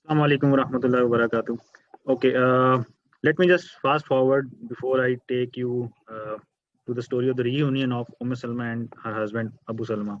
Assalamu alaikum warahmatullahi wabarakatuh. Okay, let me just fast forward before I take you to the story of the reunion of Salma and her husband Abu Salma,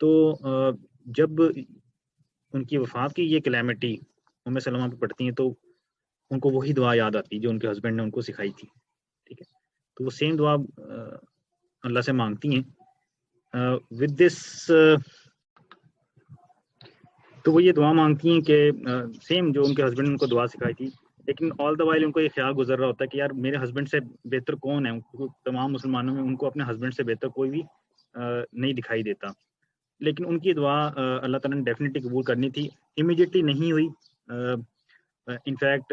تو جب ان کی وفات کی یہ calamity ام سلمہ پہ پڑتی ہیں تو ان کو وہی دعا یاد آتی جو ان کے ہسبینڈ نے ان کو سکھائی تھی. ٹھیک ہے, تو وہ سیم دعا اللہ سے مانگتی ہیں. ود دس تو وہ یہ دعا مانگتی ہیں کہ سیم جو ان کے ہسبینڈ نے ان کو دعا سکھائی تھی, لیکن آل دا وائل ان کو یہ خیال گزر رہا ہوتا ہے کہ یار میرے ہسبینڈ سے بہتر کون ہے. تمام مسلمانوں میں ان کو اپنے ہسبینڈ سے بہتر کوئی بھی نہیں دکھائی دیتا. لیکن ان کی دعا اللہ تعالیٰ نے ڈیفینیٹلی قبول کرنی تھی. امیڈیٹلی نہیں ہوئی. In fact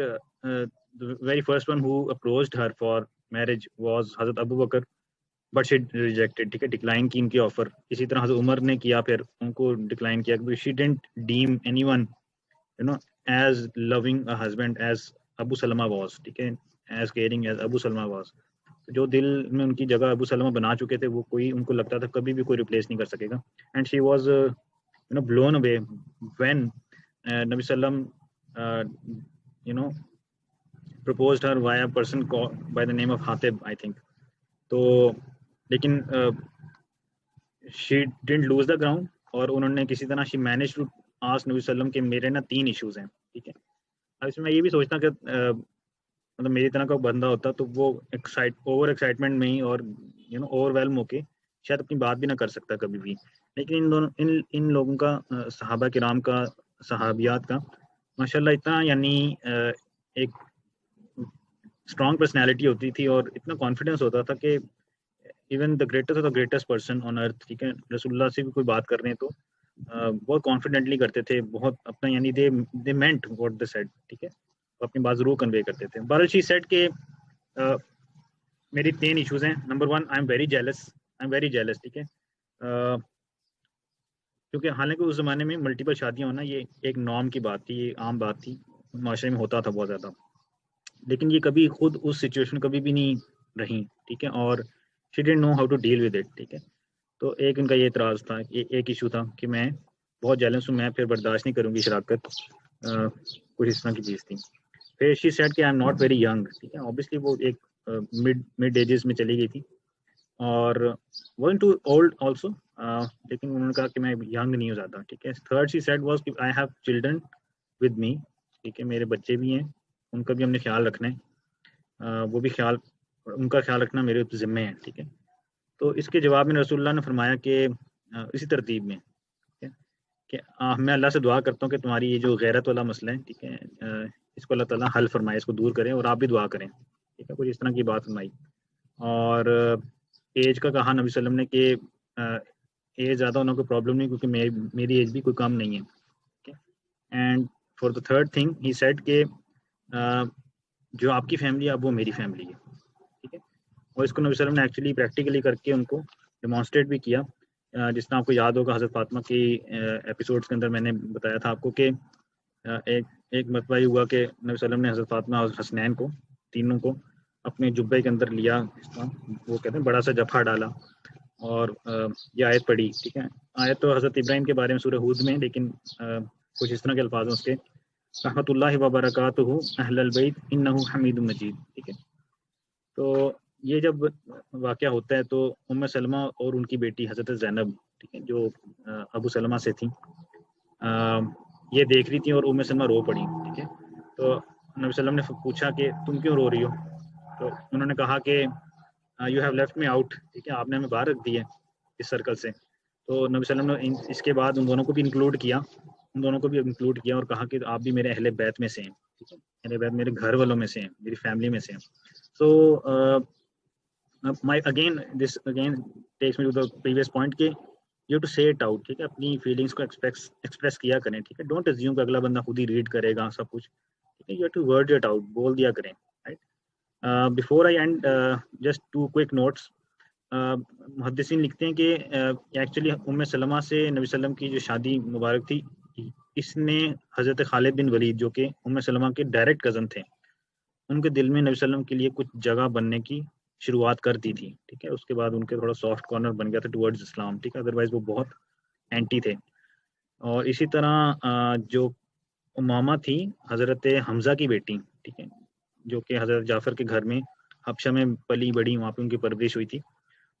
very first one who approached her for marriage was حضرت ابو بکر, بٹ شی ریجیکٹڈ. ٹھیک ہے, ڈکلائن کی ان کی آفر. اسی طرح حضرت عمر نے کیا, پھر ان کو ڈکلائن کیا. She didn't deem anyone as loving a husband as Abu Salma was. ٹھیک ہے, as caring as Abu Salma was. جو دل میں ان کی جگہ ابو سلمہ بنا چکے تھے وہ کوئی ان کو لگتا تھا کبھی بھی کوئی ریپلیس نہیں کر سکے گا. And she was blown away when نبی وسلم proposed her via a person called by the name of Hatib, I think. تو لیکن she didn't lose the ground, اور انہوں نے کسی طرح she managed to ask نبی وسلم کہ میرے نا 3 ایشوز ہیں. ٹھیک ہے, اب اس میں یہ بھی سوچتا کہ مطلب میری طرح کا بندہ ہوتا تو وہ اوور ایکسائٹمنٹ میں ہی اور اوور ویلم ہو کے شاید اپنی بات بھی نہ کر سکتا کبھی بھی. لیکن ان لوگوں کا صحابہ کرام کا صحابیات کا ماشاءاللہ اتنا ایک اسٹرانگ پرسنالٹی ہوتی تھی اور اتنا کانفیڈینس ہوتا تھا کہ even the greatest person on earth, ٹھیک ہے, رسول اللہ سے بھی کوئی بات کر رہے ہیں تو بہت کانفیڈنٹلی کرتے تھے, بہت اپنا دے مینٹ واٹ دے سیڈ. ٹھیک ہے, اپنی بات ضرور کنوے کرتے تھے. بہرحال شی سیڈ کہ میری 3 ایشوز ہیں. Number 1, I am very jealous. ٹھیک ہے, کیونکہ حالانکہ اس زمانے میں ملٹیپل شادیاں ہونا یہ ایک نارم کی بات تھی, یہ عام بات تھی, معاشرے میں ہوتا تھا بہت زیادہ. لیکن یہ کبھی خود اس سچویشن کبھی بھی نہیں رہی. ٹھیک ہے, اور she didn't know how to deal with it. ٹھیک ہے, تو ایک ان کا یہ اعتراض تھا, ایک ایشو تھا کہ میں بہت جیلنس ہوں, میں پھر برداشت نہیں کروں گی شراکت, کچھ اس طرح کی چیز تھی. پھر شی سیڈ کہ I am not very young. ٹھیک ہے, اوبیسلی وہ ایک مڈ ایجز میں چلی گئی تھی اور وازنٹ ٹو اولڈ آلسو, لیکن انہوں نے کہا کہ میں ینگ نہیں ہو زیادہ. ٹھیک ہے, تھرڈ شی سیڈ واز کہ I have children with me. ٹھیک ہے, میرے بچے بھی ہیں, ان کا بھی ہم نے خیال رکھنا ہے, وہ بھی ان کا خیال رکھنا میرے ذمے ہے. ٹھیک ہے, تو اس کے جواب میں رسول اللہ نے فرمایا کہ اسی ترتیب میں کہ میں اللہ سے دعا کرتا ہوں کہ تمہاری یہ جو غیرت والا مسئلہ ہے, ٹھیک ہے, اس کو اللہ تعالیٰ حل فرمائے, اس کو دور کریں, اور آپ بھی دعا کریں. ٹھیک ہے, کچھ اس طرح کی بات فرمائی. اور ایج کا کہا نبی وسلم نے کہ ایج زیادہ ہونا کوئی پرابلم نہیں, کیونکہ میری ایج بھی کوئی کم نہیں ہے. ٹھیک ہے, and for the third thing he said کہ جو آپ کی فیملی ہے اب وہ میری فیملی ہے. ٹھیک ہے, اور اس کو نبی وسلم نے ایکچولی پریکٹیکلی کر کے ان کو ڈیمانسٹریٹ بھی کیا. جس طرح آپ کو یاد ہوگا حضرت فاطمہ کی ایپیسوڈس کے اندر میں نے بتایا تھا آپ کو کہ ایک مرتبہ یہ ہوا کہ نبی وسلم نے حضرت فاطمہ اور حسنین کو تینوں کو اپنے جبے کے اندر لیا, اس طرح وہ کہتے ہیں بڑا سا جفا ڈالا اور یہ آیت پڑھی. ٹھیک ہے, آیت تو حضرت ابراہیم کے بارے میں سورہ ہود میں, لیکن کچھ اس طرح کے الفاظ ہیں اس کے, رحمۃ اللہ وبرکاتہ اہل البیت انہ حمید مجید. ٹھیک ہے, تو یہ جب واقعہ ہوتا ہے تو ام سلمہ اور ان کی بیٹی حضرت زینب, ٹھیک ہے, جو ابو سلمہ سے تھیں, یہ دیکھ رہی تھیں اور ام سلمہ رو پڑی. ٹھیک ہے, تو نبی وسلم نے پوچھا کہ تم کیوں رو رہی ہو, تو انہوں نے کہا کہ you have left me out. ٹھیک ہے, آپ نے ہمیں باہر رکھ دی ہے اس سرکل سے. تو نبی وسلم نے اس کے بعد ان دونوں کو بھی انکلوڈ کیا اور کہا کہ آپ بھی میرے اہل بیت میں سے ہیں. ٹھیک ہے, اہل بیت میرے گھر والوں میں سے ہیں, میری فیملی میں سے ہیں. سو this again takes me to the previous point کہ you have to say it out. ٹھیک ہے, اپنی فیلنگس کو ایکسپریس کیا کریں. ٹھیک ہے, ڈونٹ assume کہ اگلا بندہ خود ہی ریڈ کرے گا سب کچھ. ٹھیک ہے, you have to word it out, بول دیا کریں. right, before I end, just 2 quick notes. محدثین لکھتے ہیں کہ ایکچولی ام سلمہ سے نبی وسلم کی جو شادی مبارک تھی, اس نے حضرت خالد بن ولید جو کہ ام سلمہ کے ڈائریکٹ کزن تھے, ان کے دل میں نبی وسلم کے لیے کچھ جگہ بننے کی شروعات کر دی تھی. ٹھیک ہے, اس کے بعد ان کے تھوڑا سافٹ کارنر بن گیا تھا ٹورڈز اسلام. ٹھیک ہے, ادروائز وہ بہت اینٹی تھے. اور اسی طرح جو امامہ تھی حضرت حمزہ کی بیٹی, ٹھیک ہے, جو کہ حضرت جعفر کے گھر میں حبشہ میں پلی بڑی, وہاں پہ ان کی پرورش ہوئی تھی,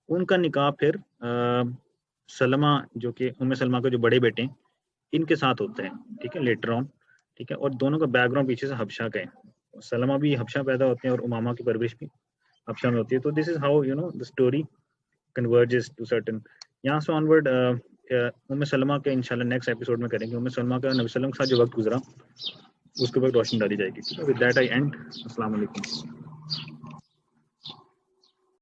ان کا نکاح پھر سلمہ جو کہ سلمہ کے جو بڑے بیٹے ہیں ان کے ساتھ ہوتا ہے، ٹھیک ہے، لیٹر آن، ٹھیک ہے، اور دونوں کا بیک گراؤنڈ پیچھے سے حبشہ کا ہے، سلمہ بھی حبشہ پیدا ہوتے ہیں اور امامہ کی پرورش بھی حبشہ میں ہوتی ہے. تو this is how the story converges to certain. یہاں سے آنورڈ سلمہ کے انشاءاللہ نیکسٹ ایپیسوڈ میں کریں گے. سلمہ کا نبی وسلم کے ساتھ جو وقت گزرا اس کے بعد روشنی ڈالی جائے گی. With that I and. السلام علیکم.